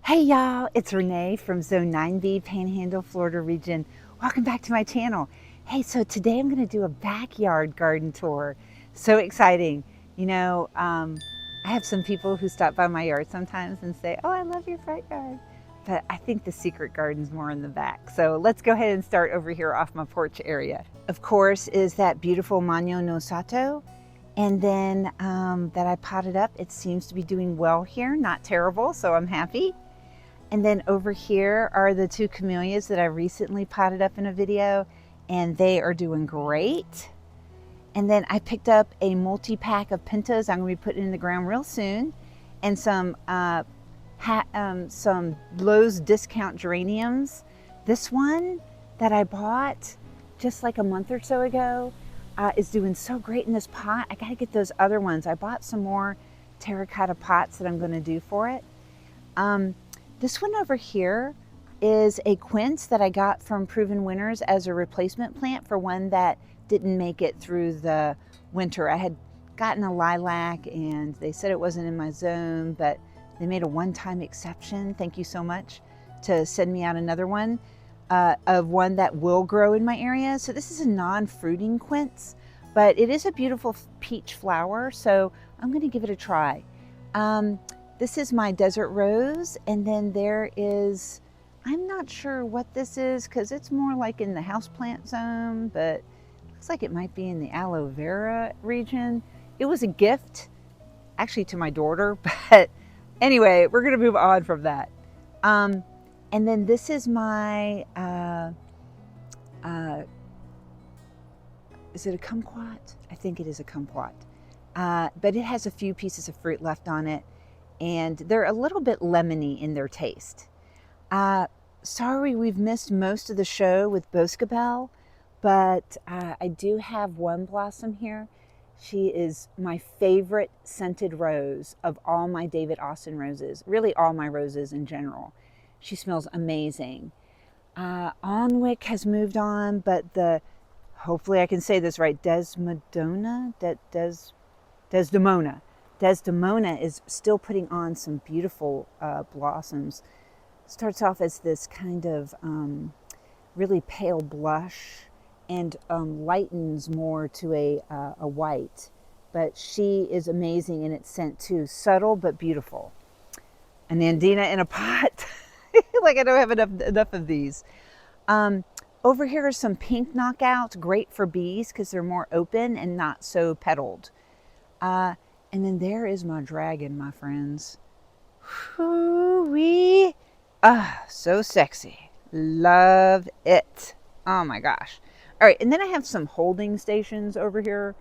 Hey y'all, it's Renee from Zone 9B, Panhandle, Florida region. Welcome back to my channel. Hey, so today I'm going to do a backyard garden tour. So exciting. I have some people who stop by my yard sometimes and say, oh, I love your front yard. But I think the secret garden's more in the back. So let's go ahead and start over here off my porch area. Of course, is that beautiful Magno no Sato. And then that I potted up. It seems to be doing well here, not terrible, so I'm happy. And then over here are the two camellias that I recently potted up in a video, and they are doing great. And then I picked up a multi-pack of pentas I'm going to be putting in the ground real soon, and some Lowe's discount geraniums. This one that I bought just like a month or so ago is doing so great in this pot. I got to get those other ones. I bought some more terracotta pots that I'm going to do for it. This one over here is a quince that I got from Proven Winners as a replacement plant for one that didn't make it through the winter. I had gotten a lilac and they said it wasn't in my zone, but they made a one-time exception, thank you so much, to send me out another one of one that will grow in my area. So this is a non-fruiting quince, but it is a beautiful peach flower, so I'm going to give it a try. This is my desert rose, and then there is, I'm not sure what this is because it's more like in the houseplant zone, but looks like it might be in the aloe vera region. It was a gift, actually, to my daughter, but anyway, we're going to move on from that. And then this is my, is it a kumquat? I think it is a kumquat, but it has a few pieces of fruit left on it. And they're a little bit lemony in their taste. Sorry we've missed most of the show with Boscabelle, but I do have one blossom here. She is my favorite scented rose of all my David Austin roses, really all my roses in general. She smells amazing. Onwick has moved on, but hopefully I can say this right, Desdemona is still putting on some beautiful blossoms. Starts off as this kind of really pale blush and lightens more to a white. But she is amazing in its scent too. Subtle but beautiful. An Andina in a pot. Like I don't have enough of these. Over here are some pink knockouts, great for bees because they're more open and not so petaled. And then there is my dragon, my friends. Whoo-wee. So sexy. Love it. Oh my gosh. All right, and then I have some holding stations over here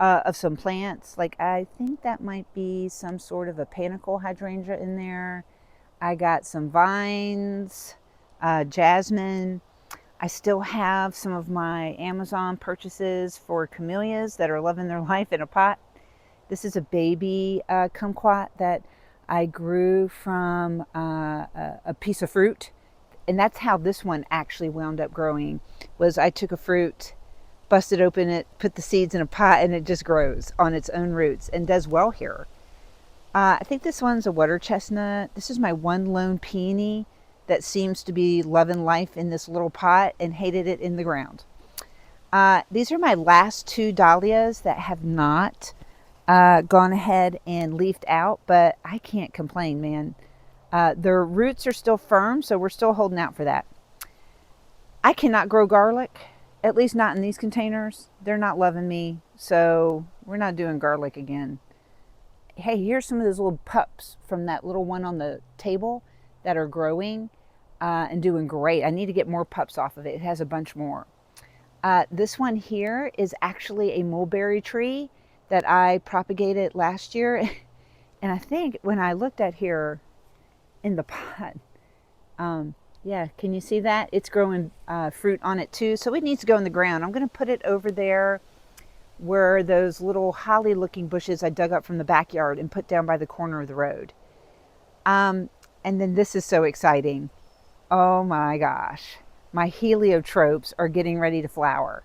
of some plants. Like I think that might be some sort of a panicle hydrangea in there. I got some vines, jasmine. I still have some of my Amazon purchases for camellias that are loving their life in a pot. This is a baby kumquat that I grew from a piece of fruit. And that's how this one actually wound up growing, was I took a fruit, busted open it, put the seeds in a pot, and it just grows on its own roots and does well here. I think this one's a water chestnut. This is my one lone peony that seems to be loving life in this little pot and hated it in the ground. These are my last two dahlias that have not gone ahead and leafed out, but I can't complain, man. Their roots are still firm, so we're still holding out for that. I cannot grow garlic, at least not in these containers. They're not loving me, so we're not doing garlic again. Hey, here's some of those little pups from that little one on the table that are growing and doing great. I need to get more pups off of it. It has a bunch more. This one here is actually a mulberry tree that I propagated last year. And I think when I looked at here in the pot, yeah, can you see that? It's growing fruit on it too. So it needs to go in the ground. I'm going to put it over there where those little holly looking bushes I dug up from the backyard and put down by the corner of the road. And then this is so exciting. Oh my gosh. My heliotropes are getting ready to flower.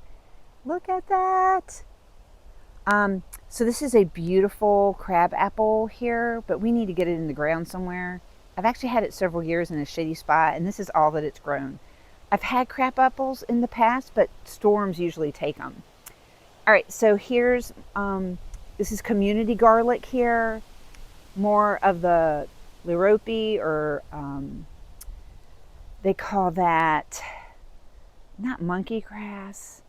Look at that. So this is a beautiful crab apple here, but we need to get it in the ground somewhere. I've actually had it several years in a shady spot, and this is all that it's grown. I've had crab apples in the past, but storms usually take them. All right, so here's this is community garlic here, more of the lirope, or they call that not monkey grass,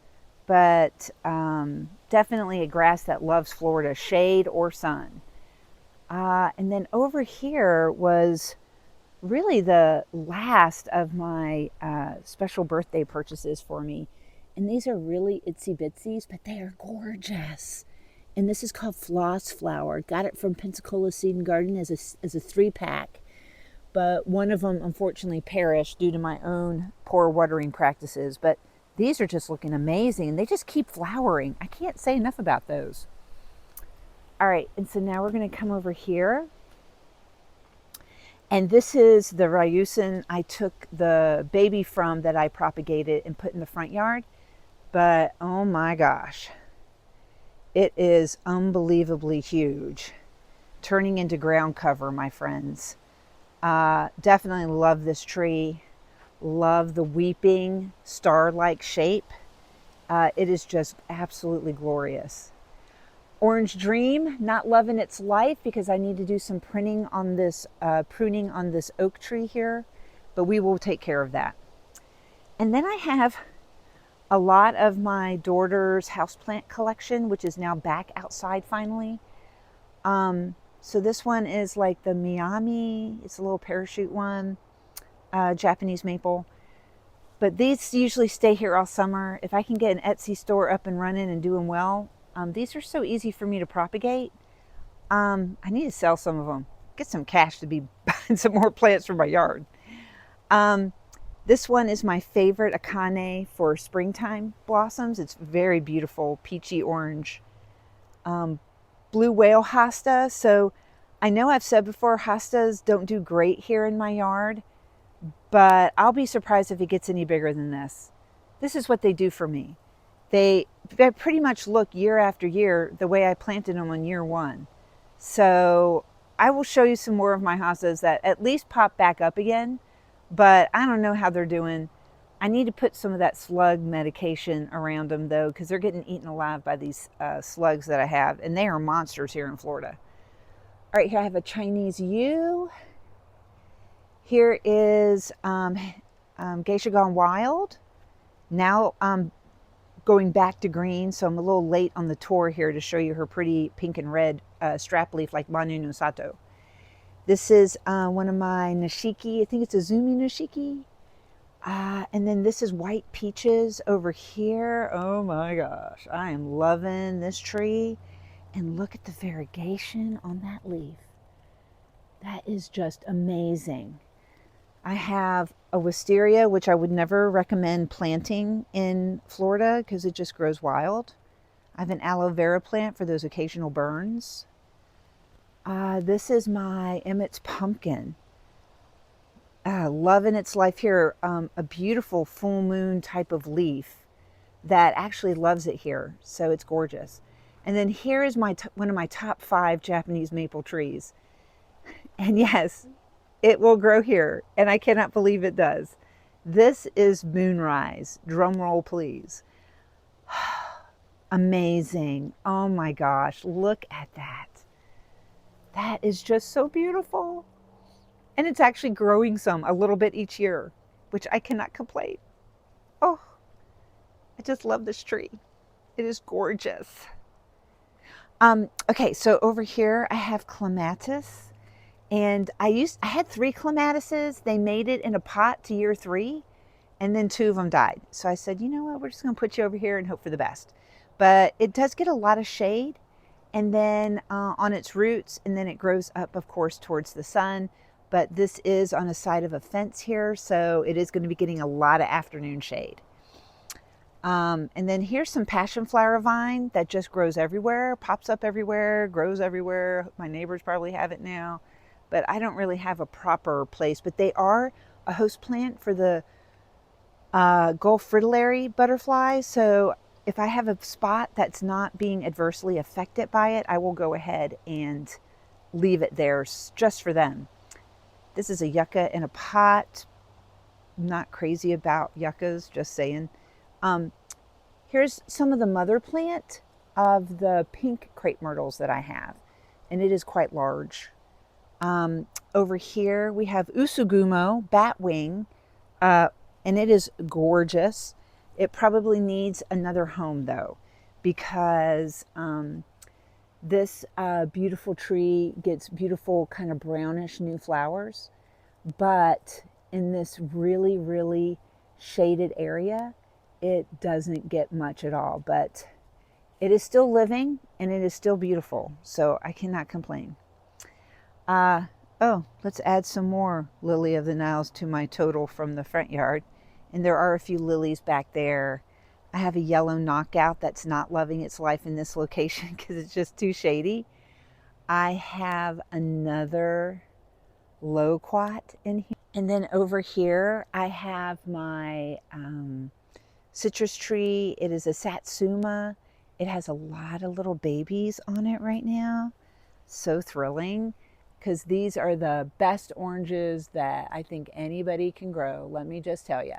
but definitely a grass that loves Florida, shade or sun. And then over here was really the last of my special birthday purchases for me. And these are really itsy bitsies, but they are gorgeous. And this is called floss flower. Got it from Pensacola Seed and Garden as a 3-pack. But one of them unfortunately perished due to my own poor watering practices. But these are just looking amazing. And they just keep flowering. I can't say enough about those. All right, and so now we're going to come over here. And this is the Ryusin I took the baby from that I propagated and put in the front yard. But oh my gosh, it is unbelievably huge. Turning into ground cover, my friends. Definitely love this tree. Love the weeping star-like shape. It is just absolutely glorious. Orange Dream, not loving its life because I need to do some pruning on this oak tree here, but we will take care of that. And then I have a lot of my daughter's houseplant collection, which is now back outside finally. So this one is like the Miami, it's a little parachute one, Japanese maple. But these usually stay here all summer. If I can get an Etsy store up and running and doing well, these are so easy for me to propagate. I need to sell some of them, get some cash to be buying some more plants for my yard. This one is my favorite Akane for springtime blossoms. It's very beautiful, peachy orange. Blue whale hosta. So I know I've said before, hostas don't do great here in my yard, but I'll be surprised if it gets any bigger than this. This is what they do for me. They pretty much look year after year the way I planted them on year one. So I will show you some more of my hostas that at least pop back up again, but I don't know how they're doing. I need to put some of that slug medication around them though, because they're getting eaten alive by these slugs that I have, and they are monsters here in Florida. All right, here I have a Chinese yew. Here is Geisha Gone Wild. Now going back to green, so I'm a little late on the tour here to show you her pretty pink and red strap leaf like Manu no Sato. This is one of my Nishiki, I think it's a Zumi Nishiki. And then this is white peaches over here. Oh my gosh, I am loving this tree. And look at the variegation on that leaf. That is just amazing. I have a wisteria, which I would never recommend planting in Florida because it just grows wild. I have an aloe vera plant for those occasional burns. This is my Emmett's pumpkin. Loving its life here. A beautiful full moon type of leaf that actually loves it here. So it's gorgeous. And then here is one of my top 5 Japanese maple trees. And yes, it will grow here, and I cannot believe it does. This is Moonrise. Drum roll, please. Amazing. Oh my gosh, look at that. That is just so beautiful. And it's actually growing a little bit each year, which I cannot complain. Oh, I just love this tree. It is gorgeous. Okay, so over here I have clematis. And I had 3 clematises. They made it in a pot to year 3, and then 2 of them died. So I said, you know what, we're just going to put you over here and hope for the best. But it does get a lot of shade, and then on its roots, and then it grows up, of course, towards the sun. But this is on the side of a fence here, so it is going to be getting a lot of afternoon shade. And then here's some passion flower vine that just grows everywhere, pops up everywhere, grows everywhere. My neighbors probably have it now. But I don't really have a proper place. But they are a host plant for the Gulf fritillary butterfly. So if I have a spot that's not being adversely affected by it, I will go ahead and leave it there just for them. This is a yucca in a pot. Not crazy about yuccas, just saying. Um, Here's some of the mother plant of the pink crepe myrtles that I have, and it is quite large. Over here we have usugumo, batwing, uh, and it is gorgeous. It probably needs another home though, because this beautiful tree gets beautiful kind of brownish new flowers, but in this really, really shaded area, it doesn't get much at all. But it is still living and it is still beautiful, so I cannot complain. Oh, let's add some more lily of the Niles to my total from the front yard. And there are a few lilies back there. I have a yellow knockout that's not loving its life in this location because it's just too shady. I have another loquat in here. And then over here, I have my citrus tree. It is a satsuma. It has a lot of little babies on it right now. So thrilling, because these are the best oranges that I think anybody can grow. Let me just tell you.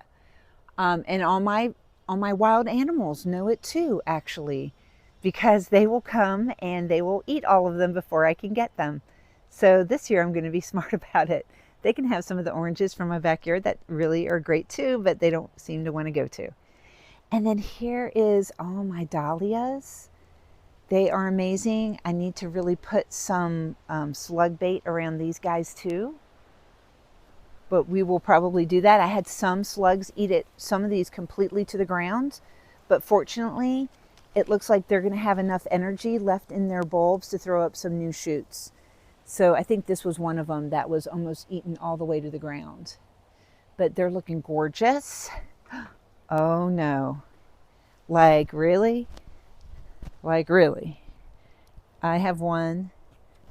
And all my wild animals know it too, actually, because they will come and they will eat all of them before I can get them. So this year I'm going to be smart about it. They can have some of the oranges from my backyard that really are great too, but they don't seem to want to go to. And then here is all my dahlias. They are amazing. I need to really put some slug bait around these guys too, but we will probably do that. I had some slugs eat some of these completely to the ground, but fortunately it looks like they're going to have enough energy left in their bulbs to throw up some new shoots. So I think this was one of them that was almost eaten all the way to the ground. But they're looking gorgeous. Oh no. Like really? Like really? I have one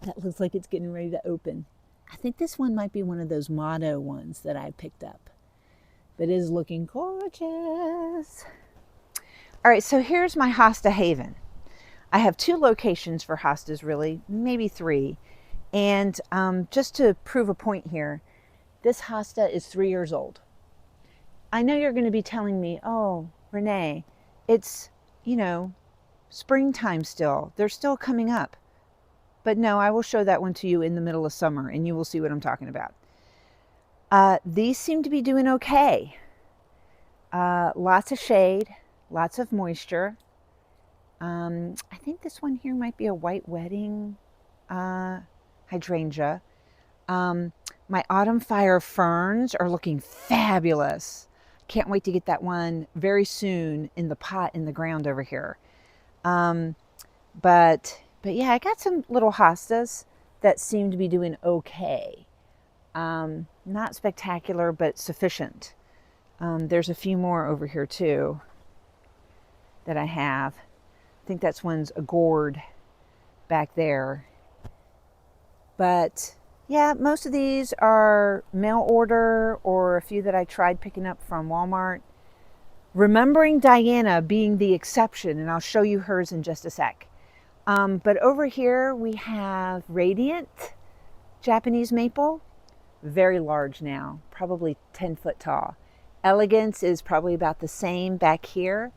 that looks like it's getting ready to open. I think this one might be one of those motto ones that I picked up. But it is looking gorgeous. All right, so here's my hosta haven. I have 2 locations for hostas, really, maybe 3. And just to prove a point here, this hosta is 3 years old. I know you're going to be telling me, oh, Renee, it's, springtime still. They're still coming up. But no, I will show that one to you in the middle of summer and you will see what I'm talking about. These seem to be doing okay. Lots of shade, lots of moisture. I think this one here might be a white wedding hydrangea. My autumn fire ferns are looking fabulous. Can't wait to get that one very soon in the pot in the ground over here. But yeah, I got some little hostas that seem to be doing okay. Not spectacular, but sufficient. There's a few more over here too that I have. I think that's one's a gourd back there. But yeah, most of these are mail order or a few that I tried picking up from Walmart. Remembering Diana being the exception, and I'll show you hers in just a sec. But over here we have Radiant Japanese maple, very large now, probably 10 foot tall. Elegance is probably about the same back here.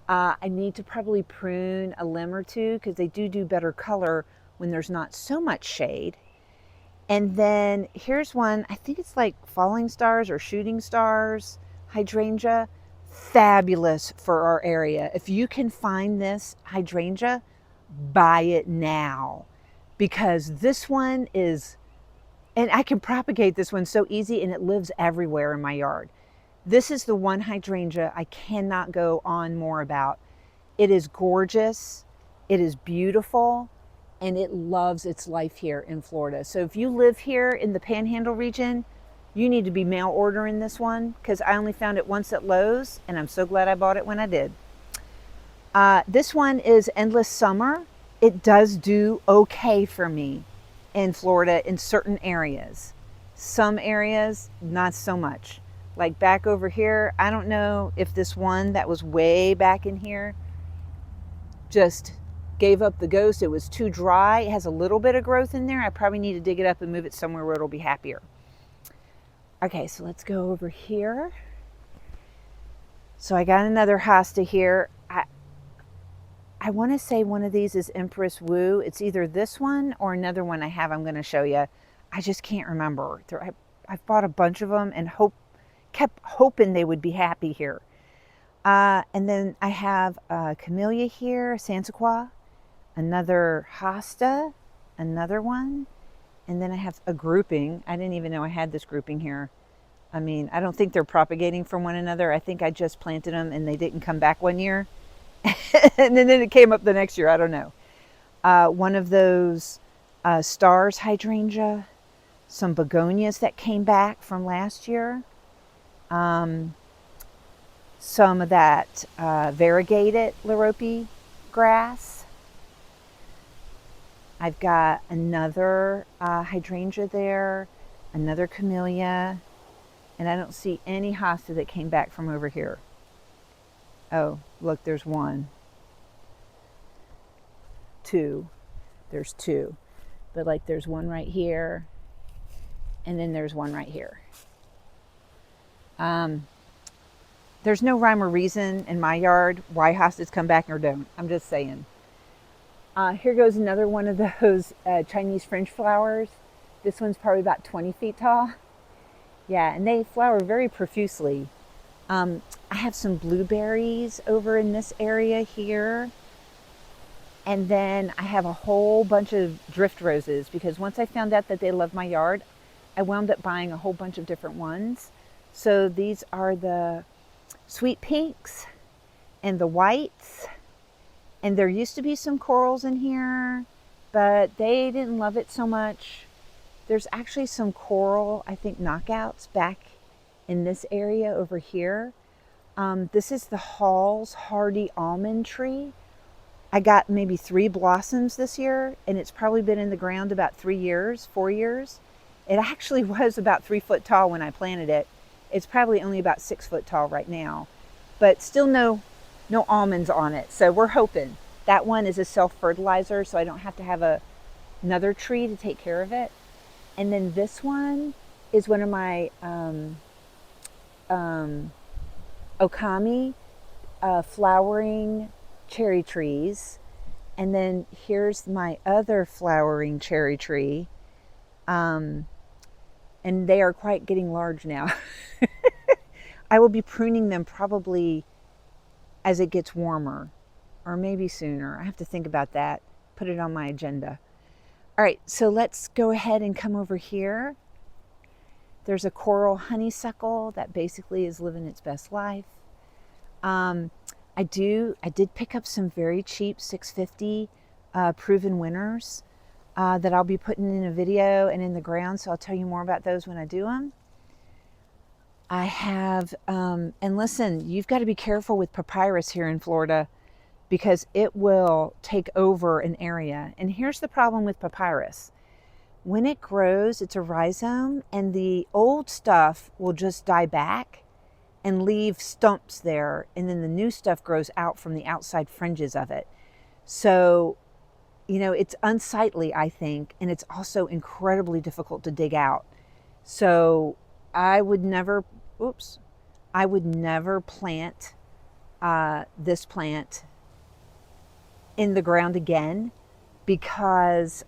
I need to probably prune a limb or two because they do better color when there's not so much shade. And then here's one, I think it's like falling stars or shooting stars hydrangea. Fabulous for our area. If you can find this hydrangea, buy it now, because this one is, and I can propagate this one so easy and it lives everywhere in my yard. This is the one hydrangea I cannot go on more about. It is gorgeous, it is beautiful, and it loves its life here in Florida. So if you live here in the Panhandle region, you need to be mail ordering this one, because I only found it once at Lowe's and I'm so glad I bought it when I did. This one is Endless Summer. It does do okay for me in Florida in certain areas. Some areas, not so much. Like back over here, I don't know if this one that was way back in here just gave up the ghost. It was too dry. It has a little bit of growth in there. I probably need to dig it up and move it somewhere where it'll be happier. Okay, so let's go over here. So I got another hosta here. I want to say one of these is Empress Wu. It's either this one or another one I have I'm going to show you. I just can't remember. I've bought a bunch of them and kept hoping they would be happy here. And then I have a camellia here, Sansaqua, another hosta, another one, and then I have a grouping. I didn't even know I had this grouping here. I mean, I don't think they're propagating from one another. I think I just planted them and they didn't come back one year. And then it came up the next year. I don't know. One of those stars hydrangea, some begonias that came back from last year, some of that variegated lorope grass. I've got another hydrangea there, another camellia, and I don't see any hosta that came back from over here. Oh, look, there's one. Two. There's two. But like there's one right here, and then there's one right here. There's no rhyme or reason in my yard why hostas come back or don't. I'm just saying. Here goes another one of those Chinese French flowers. This one's probably about 20 feet tall. Yeah, and they flower very profusely. I have some blueberries over in this area here. And then I have a whole bunch of drift roses because once I found out that they love my yard, I wound up buying a whole bunch of different ones. So these are the sweet pinks and the whites. And there used to be some corals in here, but they didn't love it so much. There's actually some coral, I think, knockouts back in this area over here. This is the Hall's Hardy almond tree. I got maybe 3 blossoms this year, and it's probably been in the ground about 3 years, 4 years. It actually was about 3 foot tall when I planted it. It's probably only about 6 foot tall right now, but still no almonds on it. So we're hoping. That one is a self-fertilizer, so I don't have to have another tree to take care of it. And then this one is one of my okami flowering cherry trees. And then here's my other flowering cherry tree. And they are quite getting large now. I will be pruning them probably as it gets warmer, or maybe sooner. I have to think about that, put it on my agenda. All right, so let's go ahead and come over here. There's a coral honeysuckle that basically is living its best life. I did pick up some very cheap $6.50 proven winners that I'll be putting in a video and in the ground, so I'll tell you more about those when I do them. I have, and listen, you've got to be careful with papyrus here in Florida because it will take over an area. And here's the problem with papyrus. When it grows, it's a rhizome, and the old stuff will just die back and leave stumps there, and then the new stuff grows out from the outside fringes of it. So, you know, it's unsightly, I think, and it's also incredibly difficult to dig out. So I would never plant this plant in the ground again because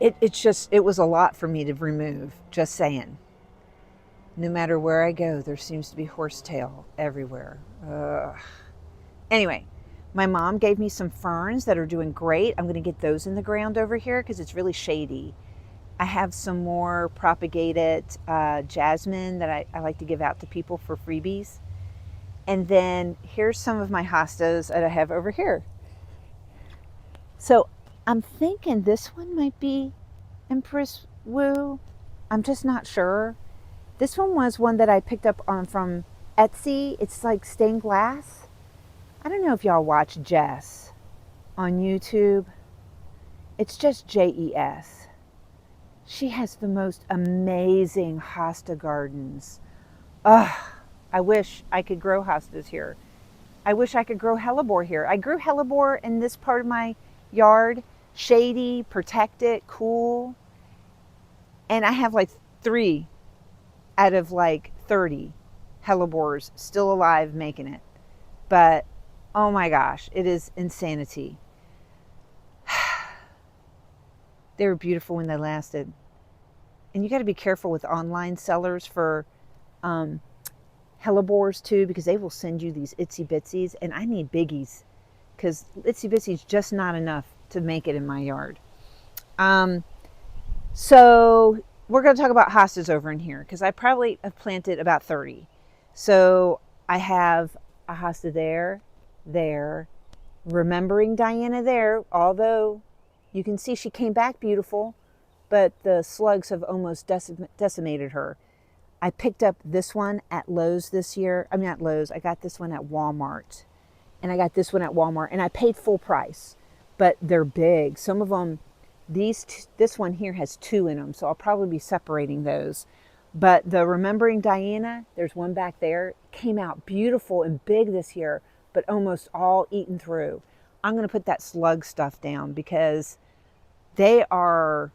it was a lot for me to remove, just saying. No matter where I go, there seems to be horsetail everywhere. Ugh. Anyway, my mom gave me some ferns that are doing great. I'm going to get those in the ground over here because it's really shady. I have some more propagated jasmine that I like to give out to people for freebies. And then here's some of my hostas that I have over here. So I'm thinking this one might be Empress Wu. I'm just not sure. This one was one that I picked up from Etsy. It's like stained glass. I don't know if y'all watch Jess on YouTube. It's just Jes. She has the most amazing hosta gardens. Ugh, I wish I could grow hostas here. I wish I could grow hellebore here. I grew hellebore in this part of my yard. Shady, protected, cool. And I have like 3 out of like 30 hellebores still alive making it. But oh my gosh, it is insanity. They were beautiful when they lasted. And you got to be careful with online sellers for um, hellebores too, because they will send you these itsy bitsies, and I need biggies because itsy bitsies just not enough to make it in my yard. Um, so we're going to talk about hostas over in here because I probably have planted about 30. So I have a hosta there, remembering Diana there, although you can see she came back beautiful, but the slugs have almost decimated her. I picked up this one at Lowe's this year. I mean, not Lowe's. I got this one at Walmart. And I got this one at Walmart. And I paid full price. But they're big. Some of them, this one here has 2 in them. So I'll probably be separating those. But the Remembering Diana, there's one back there, came out beautiful and big this year, but almost all eaten through. I'm going to put that slug stuff down because they are,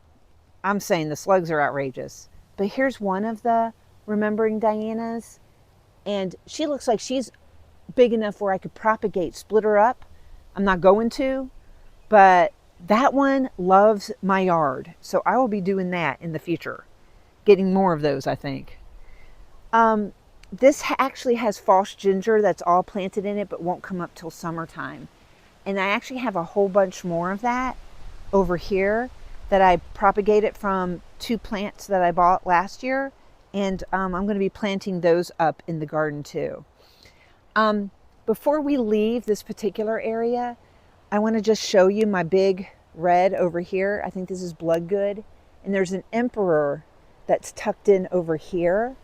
I'm saying the slugs are outrageous. But here's one of the Remembering Diana's, and she looks like she's big enough where I could propagate, split her up. I'm not going to, but that one loves my yard. So I will be doing that in the future, getting more of those, I think. This actually has false ginger that's all planted in it, but won't come up till summertime. And I actually have a whole bunch more of that over here that I propagated from 2 plants that I bought last year. And I'm going to be planting those up in the garden too. Before we leave this particular area, I want to just show you my big red over here. I think this is bloodgood. And there's an emperor that's tucked in over here,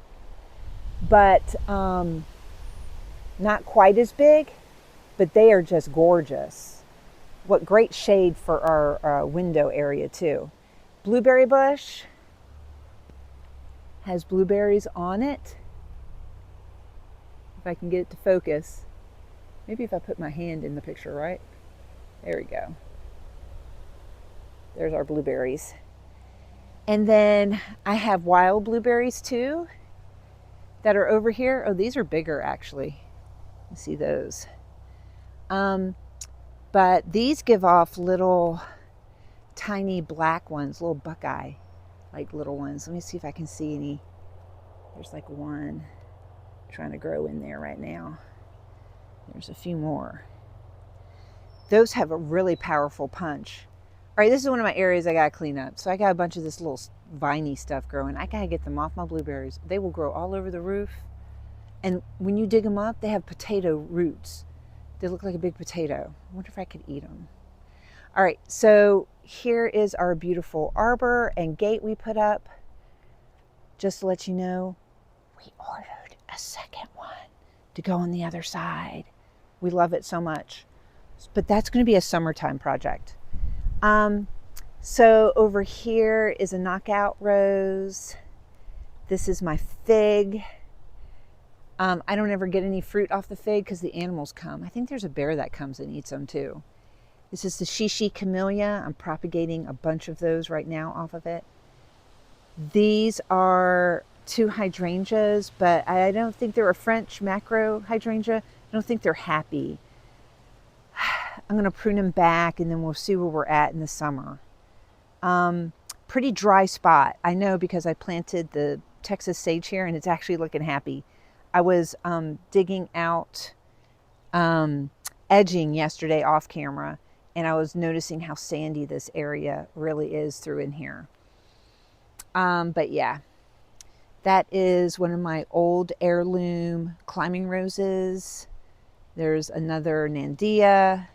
but not quite as big, but they are just gorgeous. What great shade for our window area too. Blueberry bush has blueberries on it. If I can get it to focus. Maybe if I put my hand in the picture, right? There we go. There's our blueberries. And then I have wild blueberries too that are over here. Oh, these are bigger actually. You see those. But these give off little tiny black ones, little buckeye, like little ones. Let me see if I can see any. There's like one trying to grow in there right now. There's a few more. Those have a really powerful punch. All right, this is one of my areas I gotta clean up. So I got a bunch of this little viney stuff growing. I gotta get them off my blueberries. They will grow all over the roof. And when you dig them up, they have potato roots. They look like a big potato. I wonder if I could eat them. All right, so here is our beautiful arbor and gate we put up. Just to let you know, we ordered a second one to go on the other side. We love it so much. But that's going to be a summertime project. So over here is a knockout rose. This is my fig. I don't ever get any fruit off the fig because the animals come. I think there's a bear that comes and eats them too. This is the Shady camellia. I'm propagating a bunch of those right now off of it. These are 2 hydrangeas, but I don't think they're a French macro hydrangea. I don't think they're happy. I'm going to prune them back and then we'll see where we're at in the summer. Pretty dry spot. I know because I planted the Texas sage here and it's actually looking happy. I was digging out edging yesterday off camera, and I was noticing how sandy this area really is through in here. But yeah, that is one of my old heirloom climbing roses. There's another Nandia.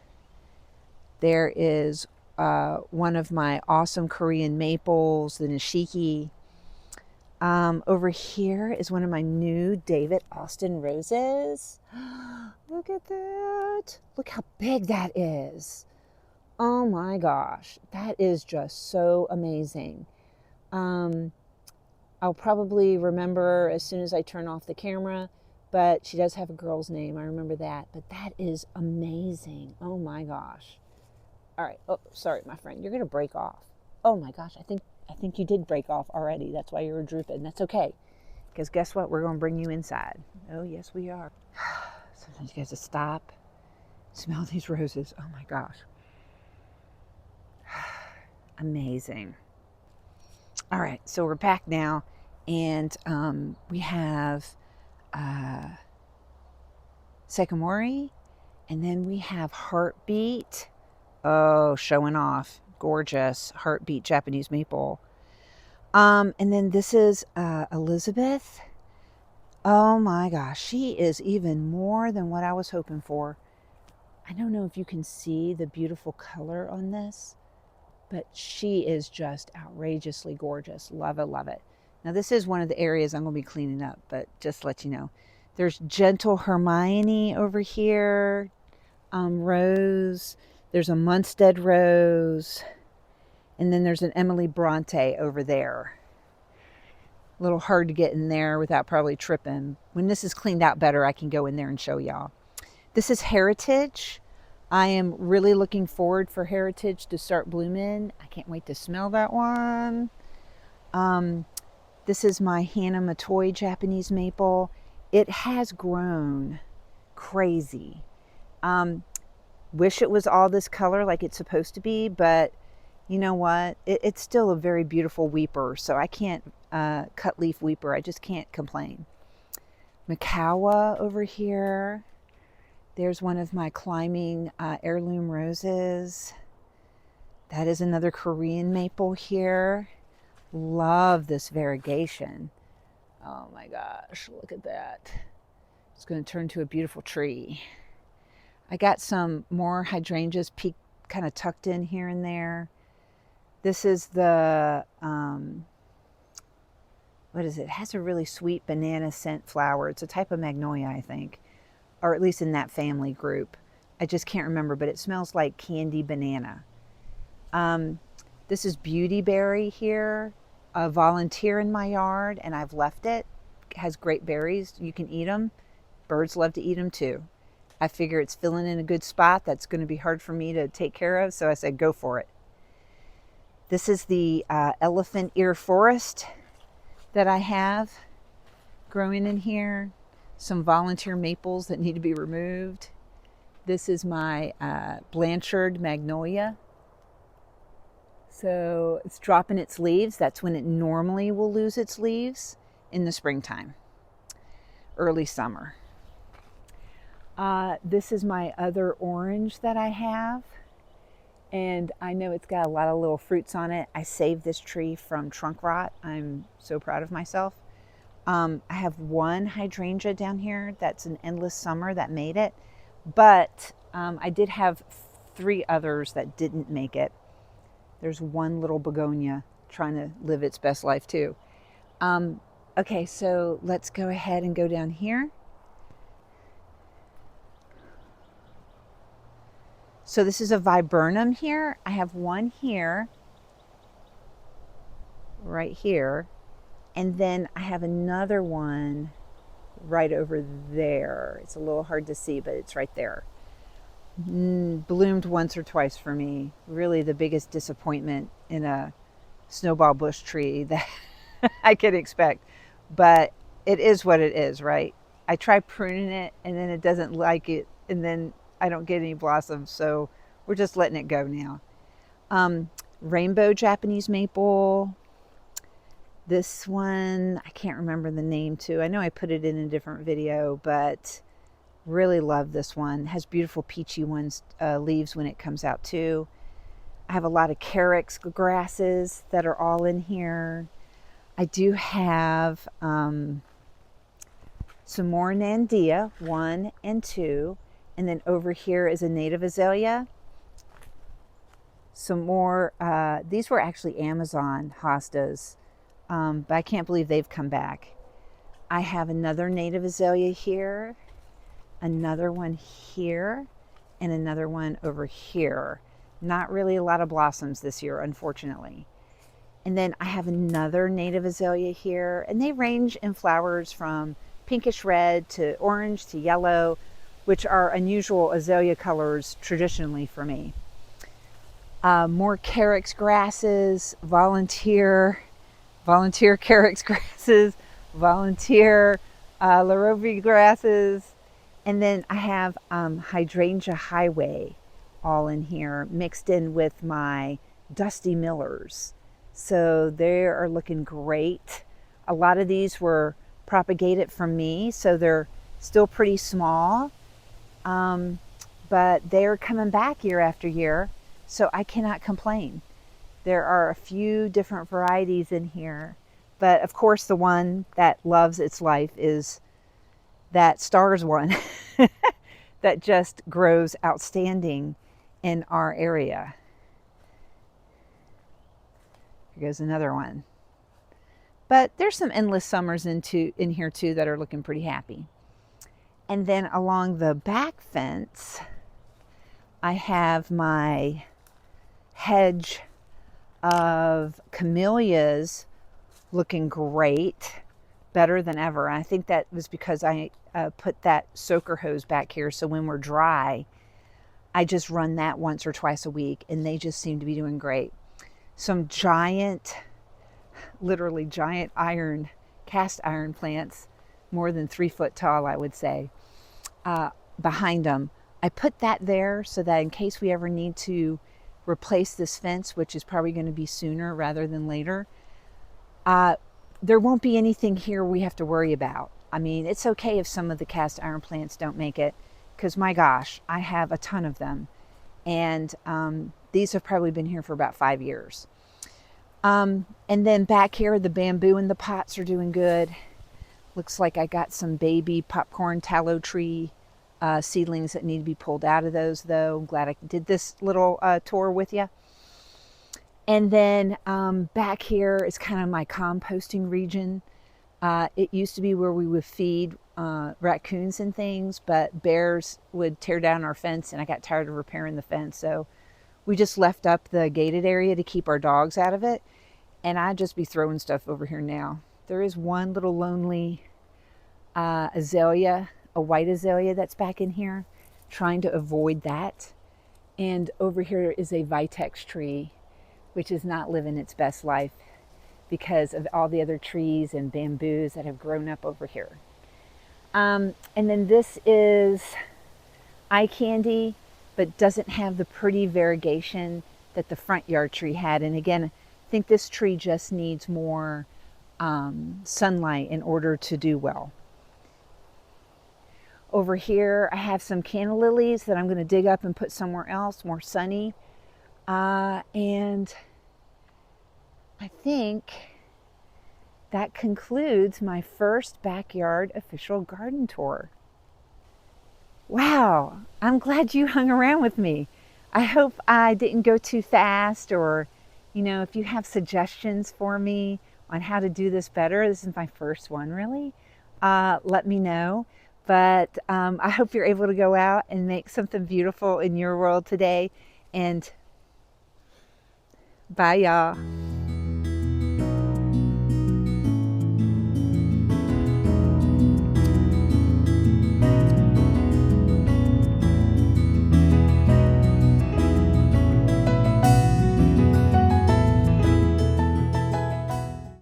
There is one of my awesome Korean maples, the Nishiki. Over here is one of my new David Austin roses. Look at that. Look how big that is. Oh my gosh. That is just so amazing. I'll probably remember as soon as I turn off the camera, but she does have a girl's name. I remember that. But that is amazing. Oh my gosh. All right. Oh, sorry, my friend. You're going to break off. Oh my gosh. I I think you did break off already. That's why you were drooping. That's okay. Because guess what? We're going to bring you inside. Oh, yes, we are. Sometimes you guys just stop, smell these roses. Oh my gosh. Amazing. All right, so we're back now, and we have sycamore, and then we have heartbeat. Oh, showing off. Gorgeous. Heartbeat Japanese maple. And then this is Elizabeth. Oh my gosh, she is even more than what I was hoping for. I don't know if you can see the beautiful color on this, but she is just outrageously gorgeous. Love it, love it. Now this is one of the areas I'm going to be cleaning up, but just to let you know. There's Gentle Hermione over here, Rose. There's a Munstead Rose, and then there's an Emily Bronte over there. A little hard to get in there without probably tripping. When this is cleaned out better, I can go in there and show y'all. This is Heritage. I am really looking forward for Heritage to start blooming. I can't wait to smell that one. This is my Hannah Matoi Japanese maple. It has grown crazy. Wish it was all this color like it's supposed to be, but you know what? It's still a very beautiful weeper, so I can't cut leaf weeper. I just can't complain. Makawa over here. There's one of my climbing heirloom roses. That is another Korean maple here. Love this variegation. Oh my gosh, look at that. It's going to turn to a beautiful tree. I got some more hydrangeas kind of tucked in here and there. This is the, what is it? It has a really sweet banana scent flower. It's a type of magnolia, I think, or at least in that family group. I just can't remember, but it smells like candy banana. This is Beautyberry here, a volunteer in my yard, and I've left it. It has great berries. You can eat them. Birds love to eat them too. I figure it's filling in a good spot that's going to be hard for me to take care of, so I said go for it. This is the elephant ear forest that I have growing in here. Some volunteer maples that need to be removed. This is my Blanchard magnolia. So it's dropping its leaves. That's when it normally will lose its leaves, in the springtime, early summer. This is my other orange that I have. And I know it's got a lot of little fruits on it. I saved this tree from trunk rot. I'm so proud of myself. I have one hydrangea down here that's an endless summer that made it. But I did have 3 others that didn't make it. There's one little begonia trying to live its best life too. Okay, so let's go ahead and go down here. So this is a viburnum here. I have one here, right here, and then I have another one right over there. It's a little hard to see, but it's right there. Bloomed once or twice for me. Really the biggest disappointment in a snowball bush tree that I could expect. But it is what it is, right? I try pruning it and then it doesn't like it, and then I don't get any blossoms, so we're just letting it go now. Rainbow Japanese maple. This one, I can't remember the name too. I know I put it in a different video, but really love this one. It has beautiful peachy leaves when it comes out too. I have a lot of carex grasses that are all in here. I do have some more Nandia, 1 and 2. And then over here is a native azalea. Some more, these were actually Amazon hostas, but I can't believe they've come back. I have another native azalea here, another one here, and another one over here. Not really a lot of blossoms this year, unfortunately. And then I have another native azalea here, and they range in flowers from pinkish red to orange to yellow, which are unusual azalea colors traditionally for me. More carex grasses, volunteer carex grasses, volunteer larobe grasses, and then I have hydrangea highway all in here mixed in with my dusty millers. So they are looking great. A lot of these were propagated from me, so they're still pretty small, but they're coming back year after year, so I cannot complain. There are a few different varieties in here, but of course the one that loves its life is that stars one that just grows outstanding in our area. Here goes another one. But there's some endless summers in here too that are looking pretty happy. And then along the back fence, I have my hedge of camellias looking great, better than ever. And I think that was because I put that soaker hose back here, so when we're dry, I just run that once or twice a week, and they just seem to be doing great. Some giant, literally giant cast iron plants, more than 3 foot tall, I would say, behind them. I put that there so that in case we ever need to replace this fence, which is probably going to be sooner rather than later, there won't be anything here we have to worry about. I mean, it's okay if some of the cast iron plants don't make it, because my gosh, I have a ton of them. And these have probably been here for about 5 years. And then back here, the bamboo in the pots are doing good. Looks like I got some baby popcorn tallow tree seedlings that need to be pulled out of those, though. I'm glad I did this little tour with you. And then back here is kind of my composting region. It used to be where we would feed raccoons and things, but bears would tear down our fence, and I got tired of repairing the fence. So we just left up the gated area to keep our dogs out of it. And I'd just be throwing stuff over here now. There is one little lonely azalea, a white azalea that's back in here, trying to avoid that. And over here is a vitex tree, which is not living its best life because of all the other trees and bamboos that have grown up over here. And then this is eye candy, but doesn't have the pretty variegation that the front yard tree had. And again, I think this tree just needs more sunlight in order to do well. Over here, I have some canna lilies that I'm going to dig up and put somewhere else, more sunny. And I think that concludes my first backyard official garden tour. Wow, I'm glad you hung around with me. I hope I didn't go too fast, or, if you have suggestions for me on how to do this better, this is my first one really, let me know. But I hope you're able to go out and make something beautiful in your world today. And bye, y'all.